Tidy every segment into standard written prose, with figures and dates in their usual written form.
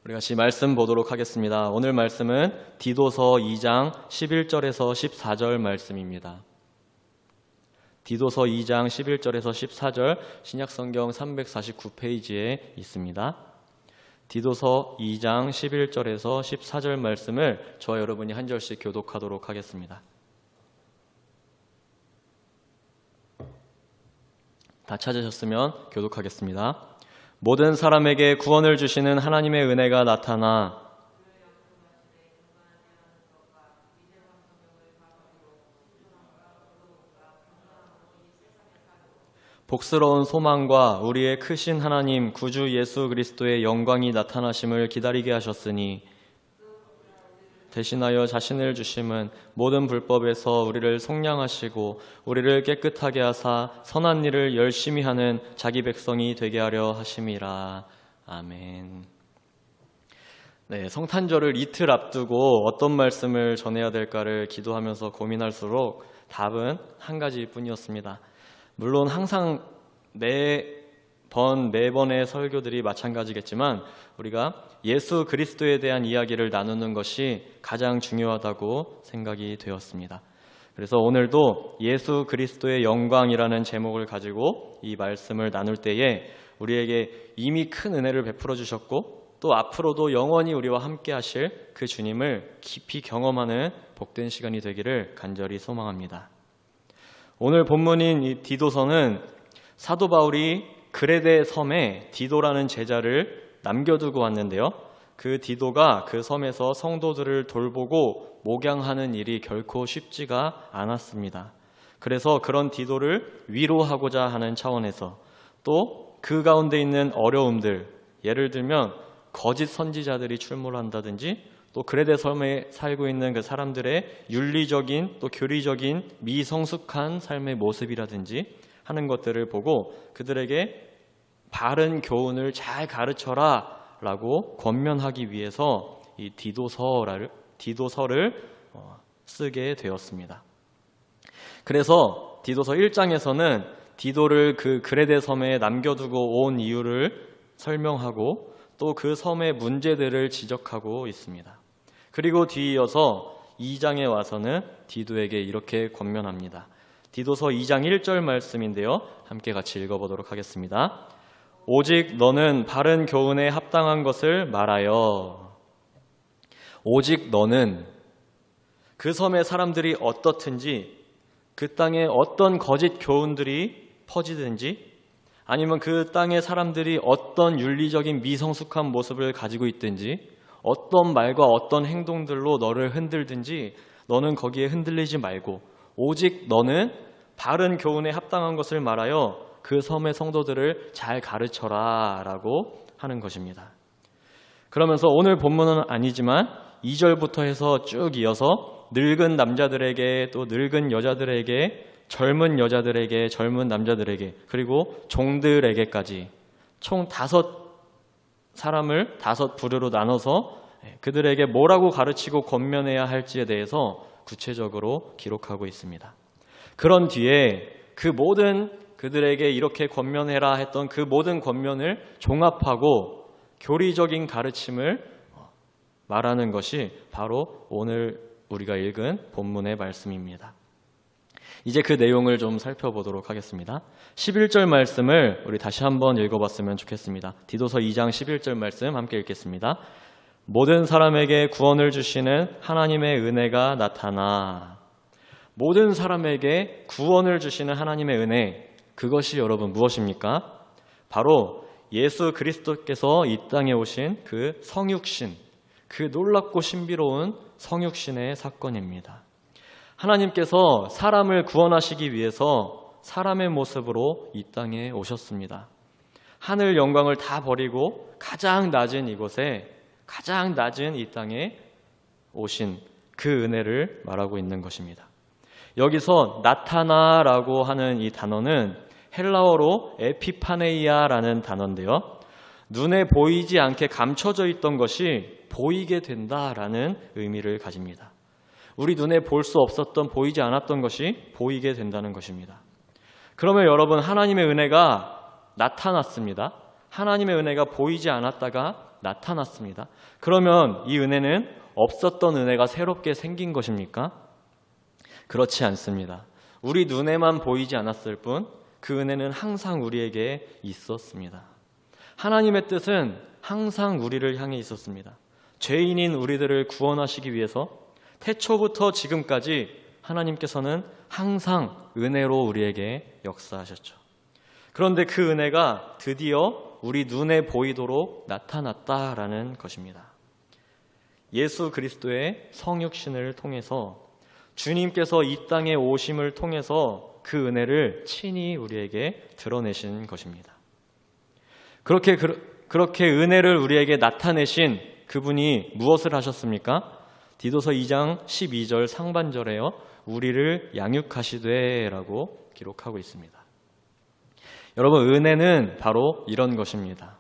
우리 같이 말씀 보도록 하겠습니다. 오늘 말씀은 디도서 2장 11절에서 14절 말씀입니다. 디도서 2장 11절에서 14절 신약성경 349페이지에 있습니다. 디도서 2장 11절에서 14절 말씀을 저와 여러분이 한 절씩 교독하도록 하겠습니다. 다 찾으셨으면 교독하겠습니다. 모든 사람에게 구원을 주시는 하나님의 은혜가 나타나 복스러운 소망과 우리의 크신 하나님 구주 예수 그리스도의 영광이 나타나심을 기다리게 하셨으니 대신하여 자신을 주심은 모든 불법에서 우리를 속량하시고 우리를 깨끗하게 하사 선한 일을 열심히 하는 자기 백성이 되게 하려 하심이라. 아멘. 네, 성탄절을 이틀 앞두고 어떤 말씀을 전해야 될까를 기도하면서 고민할수록 답은 한 가지뿐이었습니다. 물론 항상 매번의 설교들이 마찬가지겠지만 우리가 예수 그리스도에 대한 이야기를 나누는 것이 가장 중요하다고 생각이 되었습니다. 그래서 오늘도 예수 그리스도의 영광이라는 제목을 가지고 이 말씀을 나눌 때에 우리에게 이미 큰 은혜를 베풀어 주셨고 또 앞으로도 영원히 우리와 함께 하실 그 주님을 깊이 경험하는 복된 시간이 되기를 간절히 소망합니다. 오늘 본문인 이 디도서는 사도 바울이 그레데 섬에 디도라는 제자를 남겨두고 왔는데요. 그 디도가 그 섬에서 성도들을 돌보고 목양하는 일이 결코 쉽지가 않았습니다. 그래서 그런 디도를 위로하고자 하는 차원에서 또 그 가운데 있는 어려움들, 예를 들면 거짓 선지자들이 출몰한다든지 또 그레데 섬에 살고 있는 그 사람들의 윤리적인 또 교리적인 미성숙한 삶의 모습이라든지 하는 것들을 보고 그들에게 바른 교훈을 잘 가르쳐라 라고 권면하기 위해서 이 디도서를 쓰게 되었습니다. 그래서 디도서 1장에서는 디도를 그 그레데 섬에 남겨두고 온 이유를 설명하고 또 그 섬의 문제들을 지적하고 있습니다. 그리고 뒤이어서 2장에 와서는 디도에게 이렇게 권면합니다. 디도서 2장 1절 말씀인데요. 함께 같이 읽어보도록 하겠습니다. 오직 너는 바른 교훈에 합당한 것을 말하여. 오직 너는 그 섬의 사람들이 어떻든지 그 땅에 어떤 거짓 교훈들이 퍼지든지 아니면 그 땅의 사람들이 어떤 윤리적인 미성숙한 모습을 가지고 있든지 어떤 말과 어떤 행동들로 너를 흔들든지 너는 거기에 흔들리지 말고 오직 너는 바른 교훈에 합당한 것을 말하여 그 섬의 성도들을 잘 가르쳐라 라고 하는 것입니다. 그러면서 오늘 본문은 아니지만 2절부터 해서 쭉 이어서 늙은 남자들에게 또 늙은 여자들에게 젊은 여자들에게 젊은 남자들에게 그리고 종들에게까지 총 5사람을 5부류로 나눠서 그들에게 뭐라고 가르치고 권면해야 할지에 대해서 구체적으로 기록하고 있습니다. 그런 뒤에 그 모든 그들에게 이렇게 권면해라 했던 그 모든 권면을 종합하고 교리적인 가르침을 말하는 것이 바로 오늘 우리가 읽은 본문의 말씀입니다. 이제 그 내용을 좀 살펴보도록 하겠습니다. 11절 말씀을 우리 다시 한번 읽어봤으면 좋겠습니다. 디도서 2장 11절 말씀 함께 읽겠습니다. 모든 사람에게 구원을 주시는 하나님의 은혜가 나타나. 모든 사람에게 구원을 주시는 하나님의 은혜, 그것이 여러분 무엇입니까? 바로 예수 그리스도께서 이 땅에 오신 그 성육신, 그 놀랍고 신비로운 성육신의 사건입니다. 하나님께서 사람을 구원하시기 위해서 사람의 모습으로 이 땅에 오셨습니다. 하늘 영광을 다 버리고 가장 낮은 이곳에 가장 낮은 이 땅에 오신 그 은혜를 말하고 있는 것입니다. 여기서 나타나라고 하는 이 단어는 헬라어로 에피파네이아라는 단어인데요. 눈에 보이지 않게 감춰져 있던 것이 보이게 된다라는 의미를 가집니다. 우리 눈에 볼 수 없었던 보이지 않았던 것이 보이게 된다는 것입니다. 그러면 여러분 하나님의 은혜가 나타났습니다. 하나님의 은혜가 보이지 않았다가 나타났습니다. 그러면 이 은혜는 없었던 은혜가 새롭게 생긴 것입니까? 그렇지 않습니다. 우리 눈에만 보이지 않았을 뿐 그 은혜는 항상 우리에게 있었습니다. 하나님의 뜻은 항상 우리를 향해 있었습니다. 죄인인 우리들을 구원하시기 위해서 태초부터 지금까지 하나님께서는 항상 은혜로 우리에게 역사하셨죠. 그런데 그 은혜가 드디어 우리 눈에 보이도록 나타났다라는 것입니다. 예수 그리스도의 성육신을 통해서 주님께서 이 땅에 오심을 통해서 그 은혜를 친히 우리에게 드러내신 것입니다. 그렇게 은혜를 우리에게 나타내신 그분이 무엇을 하셨습니까? 디도서 2장 12절 상반절에요. 우리를 양육하시되 라고 기록하고 있습니다. 여러분, 은혜는 바로 이런 것입니다.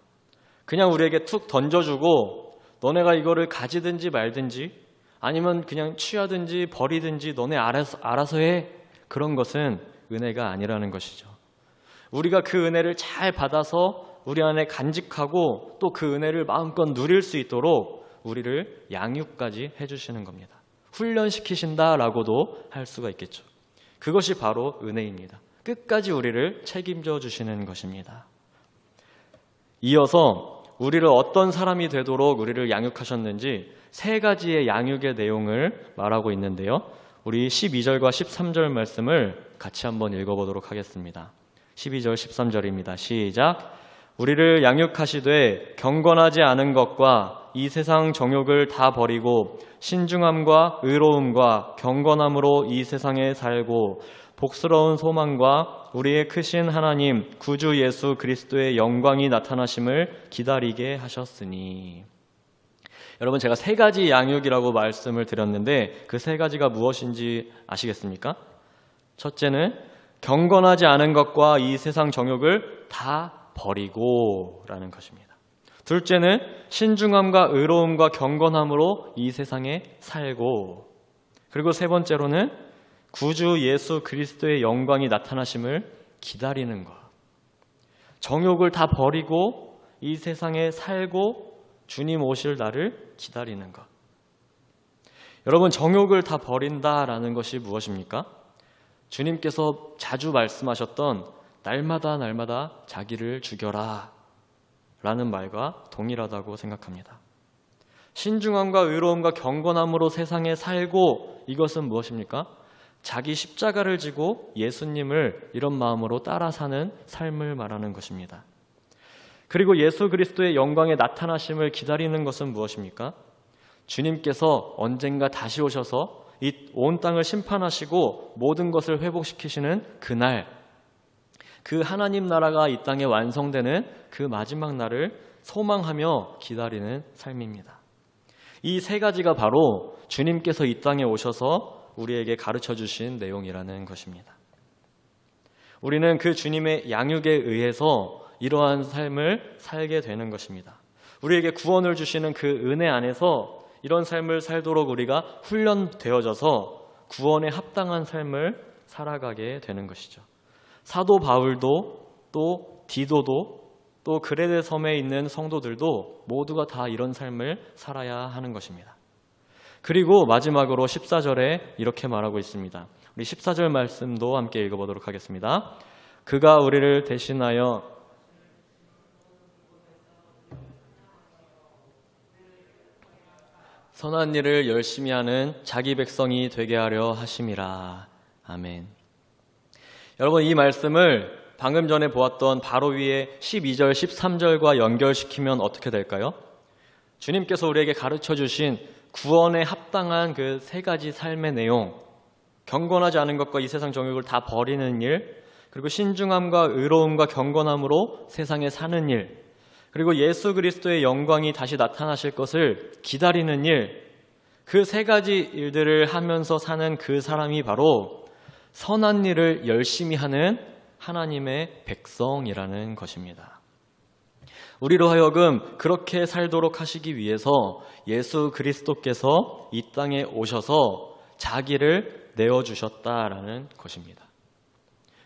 그냥 우리에게 툭 던져주고 너네가 이거를 가지든지 말든지 아니면 그냥 취하든지 버리든지 너네 알아서 해. 그런 것은 은혜가 아니라는 것이죠. 우리가 그 은혜를 잘 받아서 우리 안에 간직하고 또 그 은혜를 마음껏 누릴 수 있도록 우리를 양육까지 해주시는 겁니다. 훈련시키신다라고도 할 수가 있겠죠. 그것이 바로 은혜입니다. 끝까지 우리를 책임져 주시는 것입니다. 이어서 우리를 어떤 사람이 되도록 우리를 양육하셨는지 세 가지의 양육의 내용을 말하고 있는데요. 우리 12절과 13절 말씀을 같이 한번 읽어보도록 하겠습니다. 12절 13절입니다. 시작. 우리를 양육하시되 경건하지 않은 것과 이 세상 정욕을 다 버리고 신중함과 의로움과 경건함으로 이 세상에 살고 복스러운 소망과 우리의 크신 하나님 구주 예수 그리스도의 영광이 나타나심을 기다리게 하셨으니. 여러분, 제가 세 가지 양육이라고 말씀을 드렸는데 그 세 가지가 무엇인지 아시겠습니까? 첫째는 경건하지 않은 것과 이 세상 정욕을 다 버리고 라는 것입니다. 둘째는 신중함과 의로움과 경건함으로 이 세상에 살고, 그리고 세 번째로는 구주 예수 그리스도의 영광이 나타나심을 기다리는 것. 정욕을 다 버리고 이 세상에 살고 주님 오실 날을 기다리는 것. 여러분, 정욕을 다 버린다라는 것이 무엇입니까? 주님께서 자주 말씀하셨던 날마다 자기를 죽여라 라는 말과 동일하다고 생각합니다. 신중함과 의로움과 경건함으로 세상에 살고, 이것은 무엇입니까? 자기 십자가를 지고 예수님을 이런 마음으로 따라 사는 삶을 말하는 것입니다. 그리고 예수 그리스도의 영광의 나타나심을 기다리는 것은 무엇입니까? 주님께서 언젠가 다시 오셔서 이 온 땅을 심판하시고 모든 것을 회복시키시는 그날, 그 하나님 나라가 이 땅에 완성되는 그 마지막 날을 소망하며 기다리는 삶입니다. 이 세 가지가 바로 주님께서 이 땅에 오셔서 우리에게 가르쳐 주신 내용이라는 것입니다. 우리는 그 주님의 양육에 의해서 이러한 삶을 살게 되는 것입니다. 우리에게 구원을 주시는 그 은혜 안에서 이런 삶을 살도록 우리가 훈련되어져서 구원에 합당한 삶을 살아가게 되는 것이죠. 사도 바울도 또 디도도 또 그레데 섬에 있는 성도들도 모두가 다 이런 삶을 살아야 하는 것입니다. 그리고 마지막으로 14절에 이렇게 말하고 있습니다. 우리 14절 말씀도 함께 읽어보도록 하겠습니다. 그가 우리를 대신하여 선한 일을 열심히 하는 자기 백성이 되게 하려 하심이라. 아멘. 여러분, 이 말씀을 방금 전에 보았던 바로 위에 12절, 13절과 연결시키면 어떻게 될까요? 주님께서 우리에게 가르쳐 주신 구원에 합당한 그 세 가지 삶의 내용, 경건하지 않은 것과 이 세상 정욕을 다 버리는 일, 그리고 신중함과 의로움과 경건함으로 세상에 사는 일, 그리고 예수 그리스도의 영광이 다시 나타나실 것을 기다리는 일, 그 세 가지 일들을 하면서 사는 그 사람이 바로 선한 일을 열심히 하는 하나님의 백성이라는 것입니다. 우리로 하여금 그렇게 살도록 하시기 위해서 예수 그리스도께서 이 땅에 오셔서 자기를 내어주셨다라는 것입니다.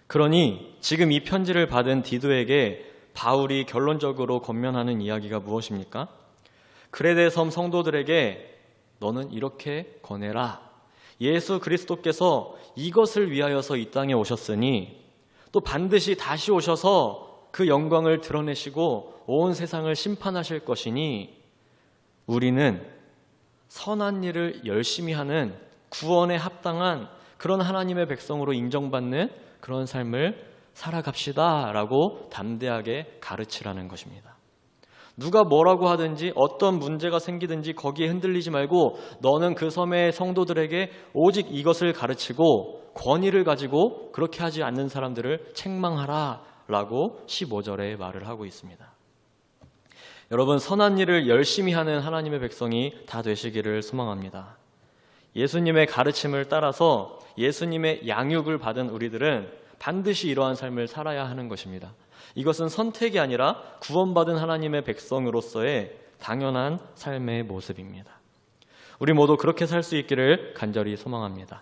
그러니 지금 이 편지를 받은 디도에게 바울이 결론적으로 권면하는 이야기가 무엇입니까? 그레데 섬 성도들에게 너는 이렇게 권해라. 예수 그리스도께서 이것을 위하여서 이 땅에 오셨으니 또 반드시 다시 오셔서 그 영광을 드러내시고 온 세상을 심판하실 것이니 우리는 선한 일을 열심히 하는 구원에 합당한 그런 하나님의 백성으로 인정받는 그런 삶을 살아갑시다 라고 담대하게 가르치라는 것입니다. 누가 뭐라고 하든지 어떤 문제가 생기든지 거기에 흔들리지 말고 너는 그 섬의 성도들에게 오직 이것을 가르치고 권위를 가지고 그렇게 하지 않는 사람들을 책망하라 라고 15절에 말을 하고 있습니다. 여러분, 선한 일을 열심히 하는 하나님의 백성이 다 되시기를 소망합니다. 예수님의 가르침을 따라서 예수님의 양육을 받은 우리들은 반드시 이러한 삶을 살아야 하는 것입니다. 이것은 선택이 아니라 구원받은 하나님의 백성으로서의 당연한 삶의 모습입니다. 우리 모두 그렇게 살 수 있기를 간절히 소망합니다.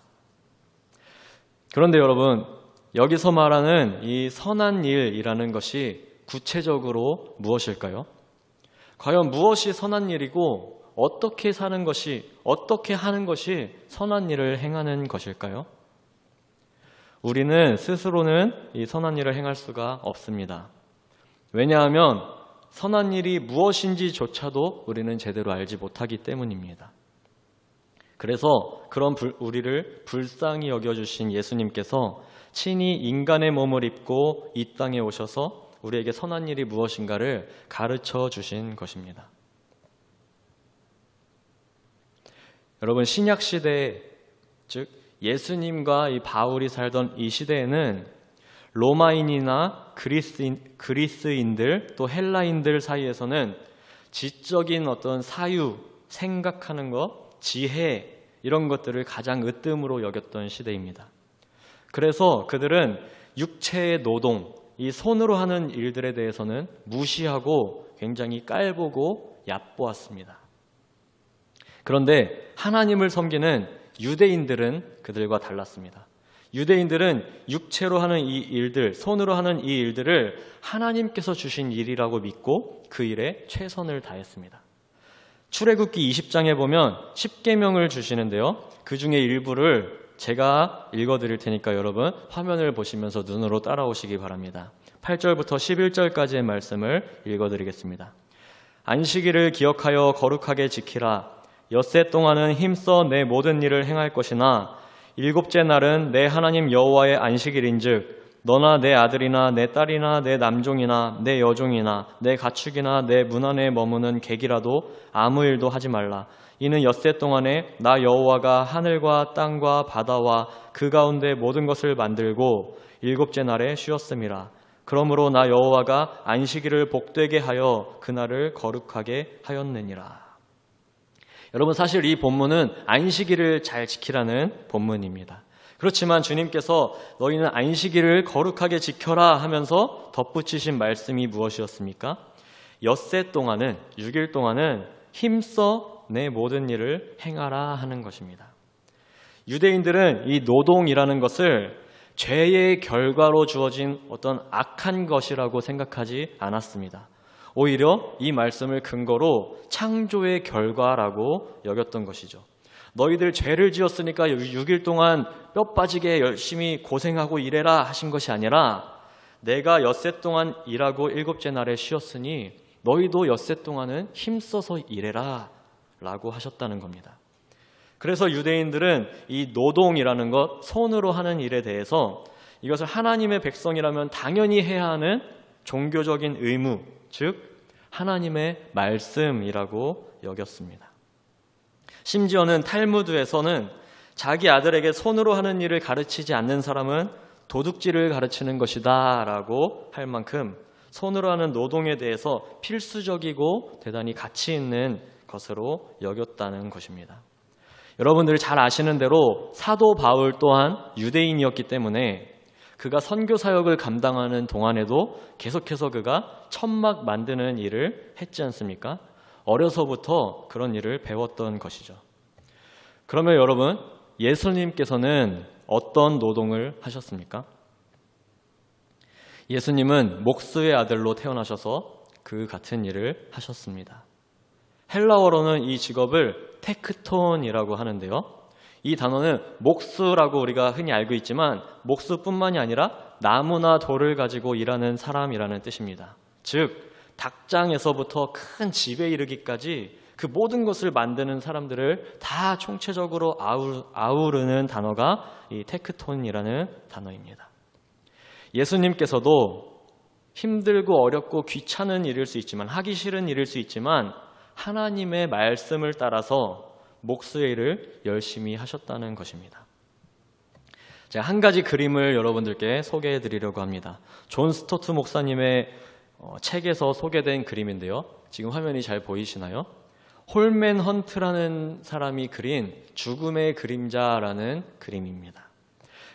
그런데 여러분, 여기서 말하는 이 선한 일이라는 것이 구체적으로 무엇일까요? 과연 무엇이 선한 일이고 어떻게 사는 것이, 어떻게 하는 것이 선한 일을 행하는 것일까요? 우리는 스스로는 이 선한 일을 행할 수가 없습니다. 왜냐하면 선한 일이 무엇인지조차도 우리는 제대로 알지 못하기 때문입니다. 그래서 그런 우리를 불쌍히 여겨주신 예수님께서 친히 인간의 몸을 입고 이 땅에 오셔서 우리에게 선한 일이 무엇인가를 가르쳐 주신 것입니다. 여러분, 신약시대, 즉 예수님과 이 바울이 살던 이 시대에는 로마인이나 그리스인들 또 헬라인들 사이에서는 지적인 어떤 사유, 생각하는 것, 지혜 이런 것들을 가장 으뜸으로 여겼던 시대입니다. 그래서 그들은 육체의 노동, 이 손으로 하는 일들에 대해서는 무시하고 굉장히 깔보고 얕보았습니다. 그런데 하나님을 섬기는 유대인들은 그들과 달랐습니다. 유대인들은 육체로 하는 이 일들, 손으로 하는 이 일들을 하나님께서 주신 일이라고 믿고 그 일에 최선을 다했습니다. 출애굽기 20장에 보면 10계명을 주시는데요. 그 중에 일부를 제가 읽어드릴 테니까 여러분 화면을 보시면서 눈으로 따라오시기 바랍니다. 8절부터 11절까지의 말씀을 읽어드리겠습니다. 안식일을 기억하여 거룩하게 지키라. 엿새 동안은 힘써 내 모든 일을 행할 것이나 일곱째 날은 내 하나님 여호와의 안식일인즉 너나 내 아들이나 내 딸이나 내 남종이나 내 여종이나 내 가축이나 내 문 안에 머무는 객이라도 아무 일도 하지 말라. 이는 엿새 동안에 나 여호와가 하늘과 땅과 바다와 그 가운데 모든 것을 만들고 일곱째 날에 쉬었음이라. 그러므로 나 여호와가 안식일을 복되게 하여 그날을 거룩하게 하였느니라. 여러분, 사실 이 본문은 안식일을 잘 지키라는 본문입니다. 그렇지만 주님께서 너희는 안식일을 거룩하게 지켜라 하면서 덧붙이신 말씀이 무엇이었습니까? 엿새 동안은, 6일 동안은 힘써 내 모든 일을 행하라 하는 것입니다. 유대인들은 이 노동이라는 것을 죄의 결과로 주어진 어떤 악한 것이라고 생각하지 않았습니다. 오히려 이 말씀을 근거로 창조의 결과라고 여겼던 것이죠. 너희들 죄를 지었으니까 6일 동안 뼈 빠지게 열심히 고생하고 일해라 하신 것이 아니라 내가 엿새 동안 일하고 일곱째 날에 쉬었으니 너희도 엿새 동안은 힘써서 일해라 라고 하셨다는 겁니다. 그래서 유대인들은 이 노동이라는 것, 손으로 하는 일에 대해서 이것을 하나님의 백성이라면 당연히 해야 하는 종교적인 의무, 즉 하나님의 말씀이라고 여겼습니다. 심지어는 탈무드에서는 자기 아들에게 손으로 하는 일을 가르치지 않는 사람은 도둑질을 가르치는 것이다 라고 할 만큼 손으로 하는 노동에 대해서 필수적이고 대단히 가치 있는 것으로 여겼다는 것입니다. 여러분들이 잘 아시는 대로 사도 바울 또한 유대인이었기 때문에 그가 선교 사역을 감당하는 동안에도 계속해서 그가 천막 만드는 일을 했지 않습니까? 어려서부터 그런 일을 배웠던 것이죠. 그러면 여러분, 예수님께서는 어떤 노동을 하셨습니까? 예수님은 목수의 아들로 태어나셔서 그 같은 일을 하셨습니다. 헬라어로는 이 직업을 테크톤이라고 하는데요. 이 단어는 목수라고 우리가 흔히 알고 있지만 목수뿐만이 아니라 나무나 돌을 가지고 일하는 사람이라는 뜻입니다. 즉 닭장에서부터 큰 집에 이르기까지 그 모든 것을 만드는 사람들을 다 총체적으로 아우르는 단어가 이 테크톤이라는 단어입니다. 예수님께서도 힘들고 어렵고 귀찮은 일일 수 있지만, 하기 싫은 일일 수 있지만 하나님의 말씀을 따라서 목수의 일을 열심히 하셨다는 것입니다. 제가 한 가지 그림을 여러분들께 소개해 드리려고 합니다. 존 스토트 목사님의 책에서 소개된 그림인데요. 지금 화면이 잘 보이시나요? 홀맨 헌트라는 사람이 그린 죽음의 그림자라는 그림입니다.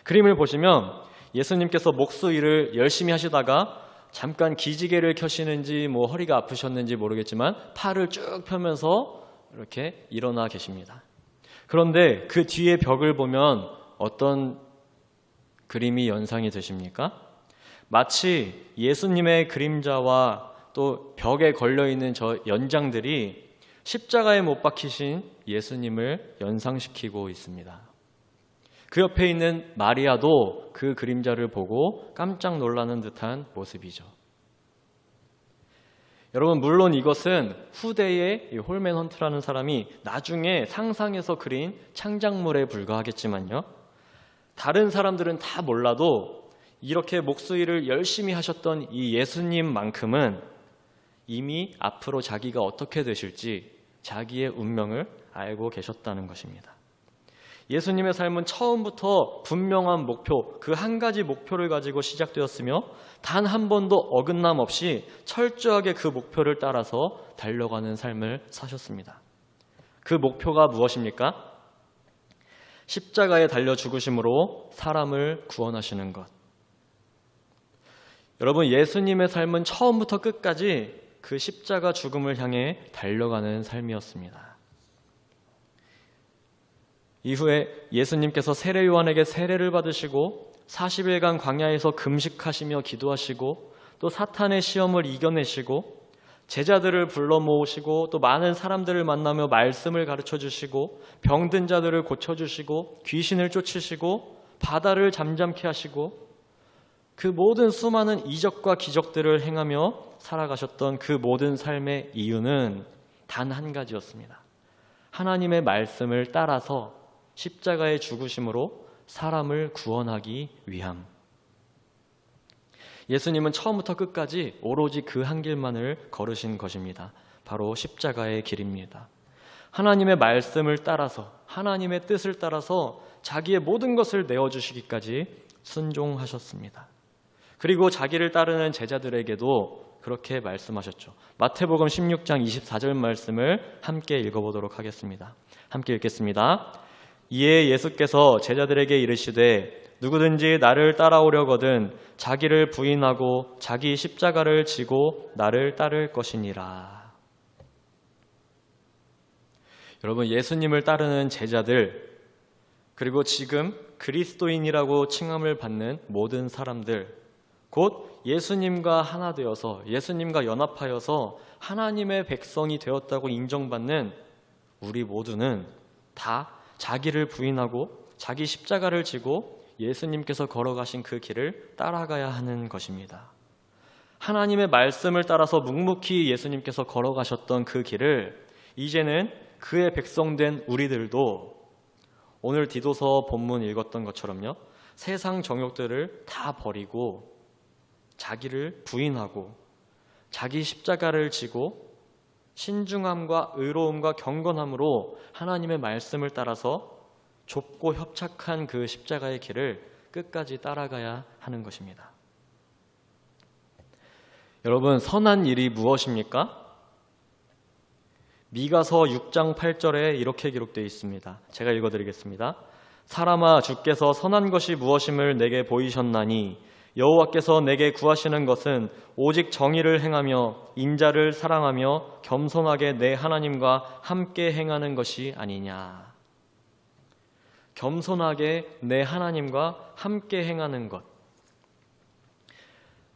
그림을 보시면 예수님께서 목수 일을 열심히 하시다가 잠깐 기지개를 켜시는지 허리가 아프셨는지 모르겠지만 팔을 쭉 펴면서 이렇게 일어나 계십니다. 그런데 그 뒤에 벽을 보면 어떤 그림이 연상이 되십니까? 마치 예수님의 그림자와 또 벽에 걸려있는 저 연장들이 십자가에 못 박히신 예수님을 연상시키고 있습니다. 그 옆에 있는 마리아도 그 그림자를 보고 깜짝 놀라는 듯한 모습이죠. 여러분, 물론 이것은 후대의 홀맨 헌트라는 사람이 나중에 상상해서 그린 창작물에 불과하겠지만요. 다른 사람들은 다 몰라도 이렇게 목수일을 열심히 하셨던 이 예수님만큼은 이미 앞으로 자기가 어떻게 되실지 자기의 운명을 알고 계셨다는 것입니다. 예수님의 삶은 처음부터 분명한 목표, 그 한 가지 목표를 가지고 시작되었으며 단 한 번도 어긋남 없이 철저하게 그 목표를 따라서 달려가는 삶을 사셨습니다. 그 목표가 무엇입니까? 십자가에 달려 죽으심으로 사람을 구원하시는 것. 여러분, 예수님의 삶은 처음부터 끝까지 그 십자가 죽음을 향해 달려가는 삶이었습니다. 이후에 예수님께서 세례 요한에게 세례를 받으시고 40일간 광야에서 금식하시며 기도하시고 또 사탄의 시험을 이겨내시고 제자들을 불러 모으시고 또 많은 사람들을 만나며 말씀을 가르쳐 주시고 병든 자들을 고쳐주시고 귀신을 쫓으시고 바다를 잠잠케 하시고 그 모든 수많은 이적과 기적들을 행하며 살아가셨던 그 모든 삶의 이유는 단 한 가지였습니다. 하나님의 말씀을 따라서 십자가의 죽으심으로 사람을 구원하기 위함. 예수님은 처음부터 끝까지 오로지 그 한 길만을 걸으신 것입니다. 바로 십자가의 길입니다. 하나님의 말씀을 따라서, 하나님의 뜻을 따라서 자기의 모든 것을 내어주시기까지 순종하셨습니다. 그리고 자기를 따르는 제자들에게도 그렇게 말씀하셨죠. 마태복음 16장 24절 말씀을 함께 읽어보도록 하겠습니다. 함께 읽겠습니다. 이에 예수께서 제자들에게 이르시되 누구든지 나를 따라오려거든 자기를 부인하고 자기 십자가를 지고 나를 따를 것이니라. 여러분, 예수님을 따르는 제자들, 그리고 지금 그리스도인이라고 칭함을 받는 모든 사람들, 곧 예수님과 하나 되어서, 예수님과 연합하여서 하나님의 백성이 되었다고 인정받는 우리 모두는 다 자기를 부인하고 자기 십자가를 지고 예수님께서 걸어가신 그 길을 따라가야 하는 것입니다. 하나님의 말씀을 따라서 묵묵히 예수님께서 걸어가셨던 그 길을 이제는 그의 백성된 우리들도 오늘 디도서 본문 읽었던 것처럼요, 세상 정욕들을 다 버리고 자기를 부인하고 자기 십자가를 지고 신중함과 의로움과 경건함으로 하나님의 말씀을 따라서 좁고 협착한 그 십자가의 길을 끝까지 따라가야 하는 것입니다. 여러분, 선한 일이 무엇입니까? 미가서 6장 8절에 이렇게 기록되어 있습니다. 제가 읽어드리겠습니다. 사람아, 주께서 선한 것이 무엇임을 내게 보이셨나니 여호와께서 내게 구하시는 것은 오직 정의를 행하며 인자를 사랑하며 겸손하게 내 하나님과 함께 행하는 것이 아니냐. 겸손하게 내 하나님과 함께 행하는 것.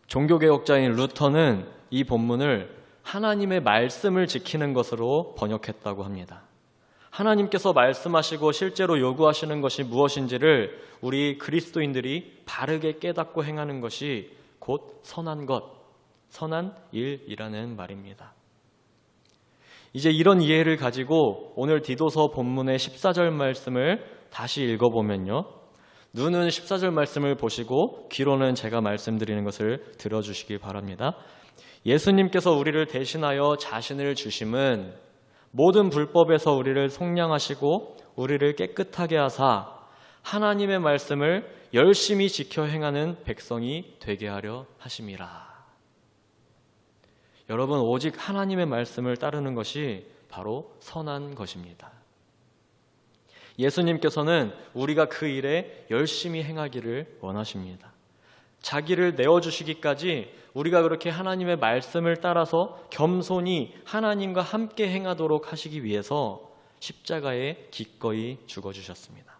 종교개혁자인 루터는 이 본문을 하나님의 말씀을 지키는 것으로 번역했다고 합니다. 하나님께서 말씀하시고 실제로 요구하시는 것이 무엇인지를 우리 그리스도인들이 바르게 깨닫고 행하는 것이 곧 선한 것, 선한 일이라는 말입니다. 이제 이런 이해를 가지고 오늘 디도서 본문의 14절 말씀을 다시 읽어보면요. 눈은 14절 말씀을 보시고 귀로는 제가 말씀드리는 것을 들어주시기 바랍니다. 예수님께서 우리를 대신하여 자신을 주심은 모든 불법에서 우리를 속량하시고 우리를 깨끗하게 하사 하나님의 말씀을 열심히 지켜 행하는 백성이 되게 하려 하심이라. 여러분, 오직 하나님의 말씀을 따르는 것이 바로 선한 것입니다. 예수님께서는 우리가 그 일에 열심히 행하기를 원하십니다. 자기를 내어주시기까지 우리가 그렇게 하나님의 말씀을 따라서 겸손히 하나님과 함께 행하도록 하시기 위해서 십자가에 기꺼이 죽어주셨습니다.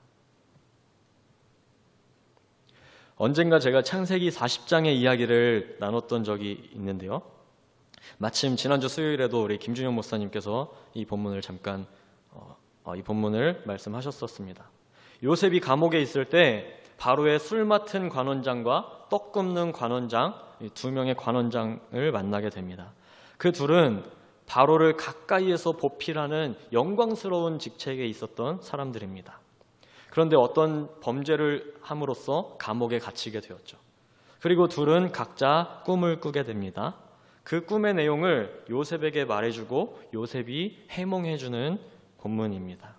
언젠가 제가 창세기 40장의 이야기를 나눴던 적이 있는데요. 마침 지난주 수요일에도 우리 김준영 목사님께서 이 본문을 잠깐 이 본문을 말씀하셨었습니다. 요셉이 감옥에 있을 때 바로의 술 맡은 관원장과 떡 굽는 관원장, 두 명의 관원장을 만나게 됩니다. 그 둘은 바로를 가까이에서 보필하는 영광스러운 직책에 있었던 사람들입니다. 그런데 어떤 범죄를 함으로써 감옥에 갇히게 되었죠. 그리고 둘은 각자 꿈을 꾸게 됩니다. 그 꿈의 내용을 요셉에게 말해주고 요셉이 해몽해주는 본문입니다.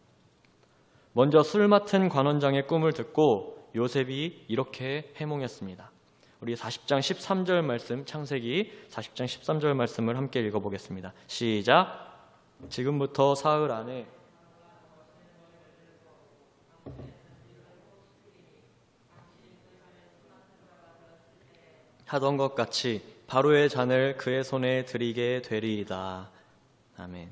먼저 술 맡은 관원장의 꿈을 듣고 요셉이 이렇게 해몽했습니다. 우리 40장 13절 말씀, 창세기 40장 13절 말씀을 함께 읽어보겠습니다. 시작. 지금부터 사흘 안에 하던 것 같이 바로의 잔을 그의 손에 드리게 되리이다. 아멘.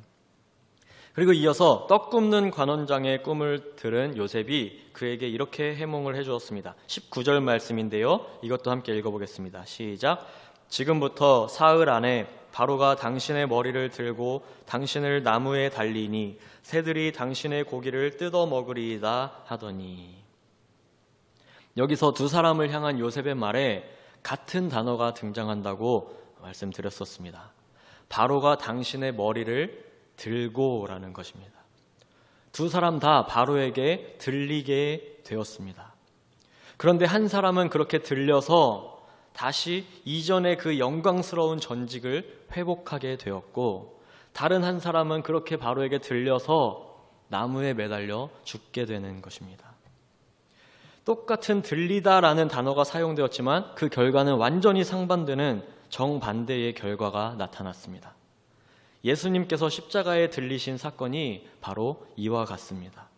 그리고 이어서 떡 굽는 관원장의 꿈을 들은 요셉이 그에게 이렇게 해몽을 해주었습니다. 19절 말씀인데요. 이것도 함께 읽어보겠습니다. 시작. 지금부터 사흘 안에 바로가 당신의 머리를 들고 당신을 나무에 달리니 새들이 당신의 고기를 뜯어 먹으리이다 하더니. 여기서 두 사람을 향한 요셉의 말에 같은 단어가 등장한다고 말씀드렸었습니다. 바로가 당신의 머리를 들고라는 것입니다. 두 사람 다 바로에게 들리게 되었습니다. 그런데 한 사람은 그렇게 들려서 다시 이전의 그 영광스러운 전직을 회복하게 되었고, 다른 한 사람은 그렇게 바로에게 들려서 나무에 매달려 죽게 되는 것입니다. 똑같은 들리다라는 단어가 사용되었지만 그 결과는 완전히 상반되는 정반대의 결과가 나타났습니다. 예수님께서 십자가에 들리신 사건이 바로 이와 같습니다.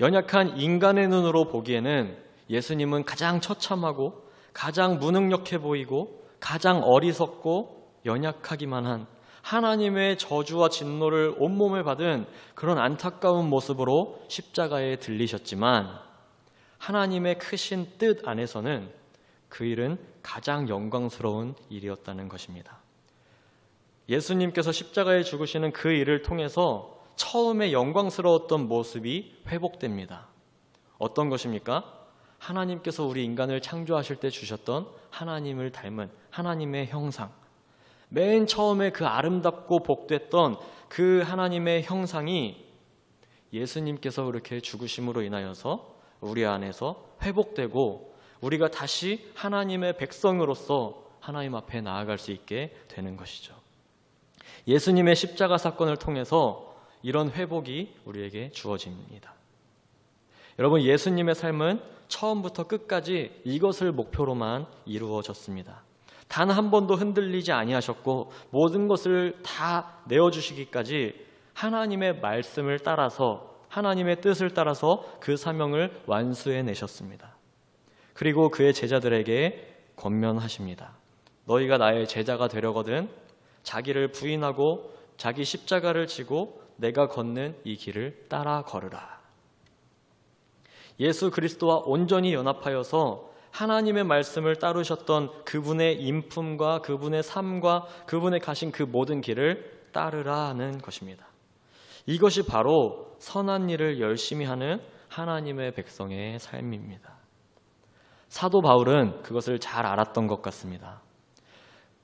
연약한 인간의 눈으로 보기에는 예수님은 가장 처참하고 가장 무능력해 보이고 가장 어리석고 연약하기만 한 하나님의 저주와 진노를 온몸에 받은 그런 안타까운 모습으로 십자가에 들리셨지만, 하나님의 크신 뜻 안에서는 그 일은 가장 영광스러운 일이었다는 것입니다. 예수님께서 십자가에 죽으시는 그 일을 통해서 처음에 영광스러웠던 모습이 회복됩니다. 어떤 것입니까? 하나님께서 우리 인간을 창조하실 때 주셨던 하나님을 닮은 하나님의 형상, 맨 처음에 그 아름답고 복됐던 그 하나님의 형상이 예수님께서 그렇게 죽으심으로 인하여서 우리 안에서 회복되고 우리가 다시 하나님의 백성으로서 하나님 앞에 나아갈 수 있게 되는 것이죠. 예수님의 십자가 사건을 통해서 이런 회복이 우리에게 주어집니다. 여러분, 예수님의 삶은 처음부터 끝까지 이것을 목표로만 이루어졌습니다. 단 한 번도 흔들리지 아니하셨고 모든 것을 다 내어주시기까지 하나님의 말씀을 따라서, 하나님의 뜻을 따라서 그 사명을 완수해내셨습니다. 그리고 그의 제자들에게 권면하십니다. 너희가 나의 제자가 되려거든 자기를 부인하고 자기 십자가를 지고 내가 걷는 이 길을 따라 걸으라. 예수 그리스도와 온전히 연합하여서 하나님의 말씀을 따르셨던 그분의 인품과 그분의 삶과 그분의 가신 그 모든 길을 따르라는 것입니다. 이것이 바로 선한 일을 열심히 하는 하나님의 백성의 삶입니다. 사도 바울은 그것을 잘 알았던 것 같습니다.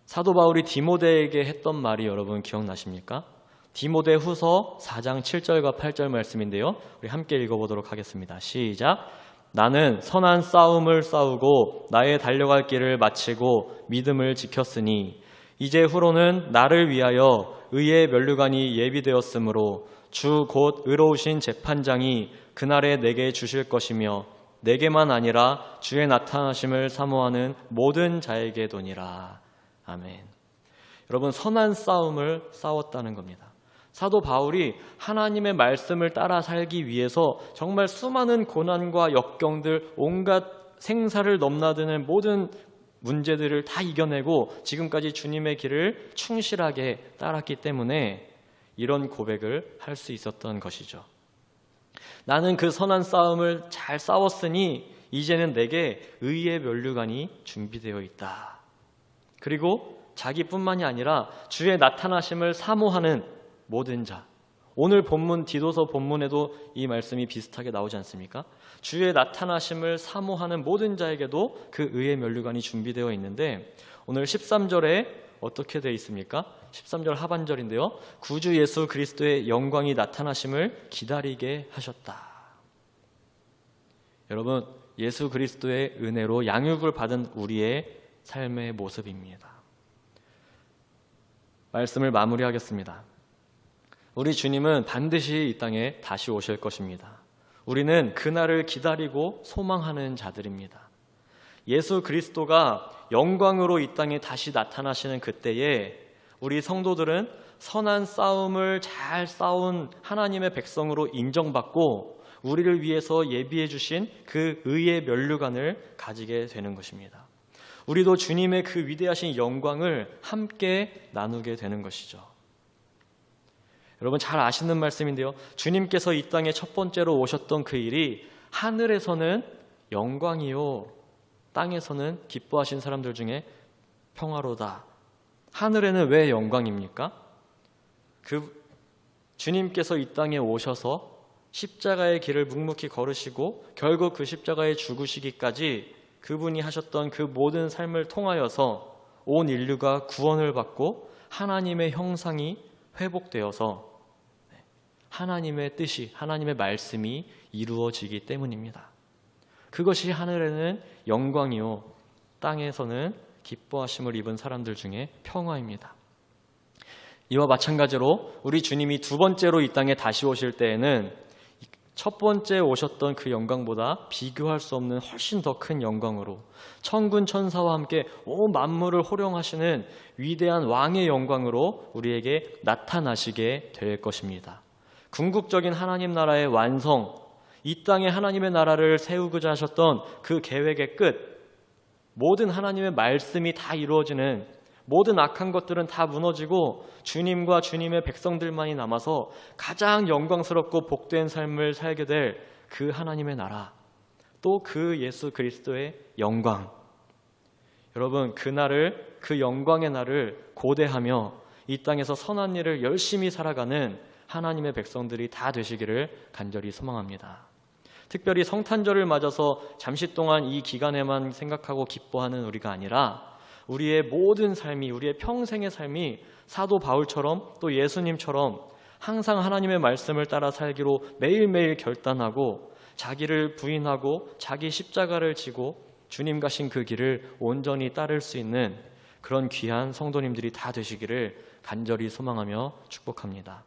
사도 바울이 디모데에게 했던 말이 여러분 기억나십니까? 디모데 후서 4장 7절과 8절 말씀인데요. 우리 함께 읽어보도록 하겠습니다. 시작. 나는 선한 싸움을 싸우고 나의 달려갈 길을 마치고 믿음을 지켰으니 이제 후로는 나를 위하여 의의 면류관이 예비되었으므로 주 곧 의로우신 재판장이 그날에 내게 주실 것이며 내게만 아니라 주의 나타나심을 사모하는 모든 자에게도니라. 아멘. 여러분, 선한 싸움을 싸웠다는 겁니다. 사도 바울이 하나님의 말씀을 따라 살기 위해서 정말 수많은 고난과 역경들, 온갖 생사를 넘나드는 모든 문제들을 다 이겨내고 지금까지 주님의 길을 충실하게 따랐기 때문에 이런 고백을 할 수 있었던 것이죠. 나는 그 선한 싸움을 잘 싸웠으니 이제는 내게 의의 면류관이 준비되어 있다. 그리고 자기뿐만이 아니라 주의 나타나심을 사모하는 모든 자. 오늘 본문 디도서 본문에도 이 말씀이 비슷하게 나오지 않습니까? 주의 나타나심을 사모하는 모든 자에게도 그 의의 면류관이 준비되어 있는데 오늘 13절에 어떻게 되어 있습니까? 13절 하반절인데요. 구주 예수 그리스도의 영광이 나타나심을 기다리게 하셨다. 여러분, 예수 그리스도의 은혜로 양육을 받은 우리의 삶의 모습입니다. 말씀을 마무리하겠습니다. 우리 주님은 반드시 이 땅에 다시 오실 것입니다. 우리는 그날을 기다리고 소망하는 자들입니다. 예수 그리스도가 영광으로 이 땅에 다시 나타나시는 그때에 우리 성도들은 선한 싸움을 잘 싸운 하나님의 백성으로 인정받고 우리를 위해서 예비해 주신 그 의의 면류관을 가지게 되는 것입니다. 우리도 주님의 그 위대하신 영광을 함께 나누게 되는 것이죠. 여러분 잘 아시는 말씀인데요. 주님께서 이 땅에 첫 번째로 오셨던 그 일이 하늘에서는 영광이요 땅에서는 기뻐하신 사람들 중에 평화로다. 하늘에는 왜 영광입니까? 그 주님께서 이 땅에 오셔서 십자가의 길을 묵묵히 걸으시고 결국 그 십자가에 죽으시기까지 그분이 하셨던 그 모든 삶을 통하여서 온 인류가 구원을 받고 하나님의 형상이 회복되어서 하나님의 뜻이, 하나님의 말씀이 이루어지기 때문입니다. 그것이 하늘에는 영광이요 땅에서는 기뻐하심을 입은 사람들 중에 평화입니다. 이와 마찬가지로 우리 주님이 두 번째로 이 땅에 다시 오실 때에는 첫 번째 오셨던 그 영광보다 비교할 수 없는 훨씬 더 큰 영광으로 천군 천사와 함께 온 만물을 호령하시는 위대한 왕의 영광으로 우리에게 나타나시게 될 것입니다. 궁극적인 하나님 나라의 완성, 이 땅에 하나님의 나라를 세우고자 하셨던 그 계획의 끝, 모든 하나님의 말씀이 다 이루어지는 모든 악한 것들은 다 무너지고 주님과 주님의 백성들만이 남아서 가장 영광스럽고 복된 삶을 살게 될 그 하나님의 나라, 또 그 예수 그리스도의 영광. 여러분 그날을, 그 영광의 날을 고대하며 이 땅에서 선한 일을 열심히 살아가는 하나님의 백성들이 다 되시기를 간절히 소망합니다. 특별히 성탄절을 맞아서 잠시 동안 이 기간에만 생각하고 기뻐하는 우리가 아니라 우리의 모든 삶이, 우리의 평생의 삶이 사도 바울처럼 또 예수님처럼 항상 하나님의 말씀을 따라 살기로 매일매일 결단하고 자기를 부인하고 자기 십자가를 지고 주님 가신 그 길을 온전히 따를 수 있는 그런 귀한 성도님들이 다 되시기를 간절히 소망하며 축복합니다.